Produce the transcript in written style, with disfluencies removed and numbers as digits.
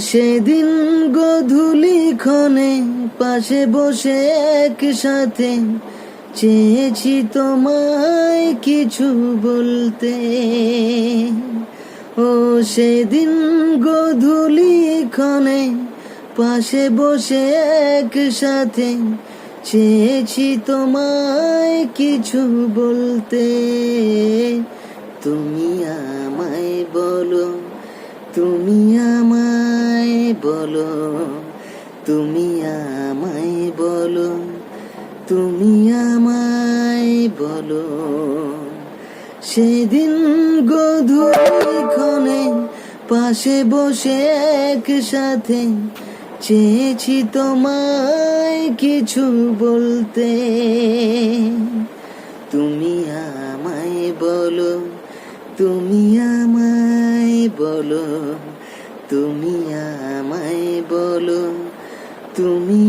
সেদিন গোধূলি ক্ষণে পাশে বসে একসাথে চেয়েছি তোমায় কিছু বলতে। ও সেদিন গোধূলি ক্ষণে পাশে বসে একসাথে চেয়েছি তোমায় কিছু বলতে। তুমি আমায় বলো, তুমি আমায় বলো, তুমি আমায় বলো, তুমি আমায় বলো। সেদিন গোধূলি ক্ষণে পাশে বসে একসাথে চেয়েছি তোমায় কিছু বলতে। তুমি আমায় বলো, তুমি আমায় বলো, তুমি আমায় বলো, তুমি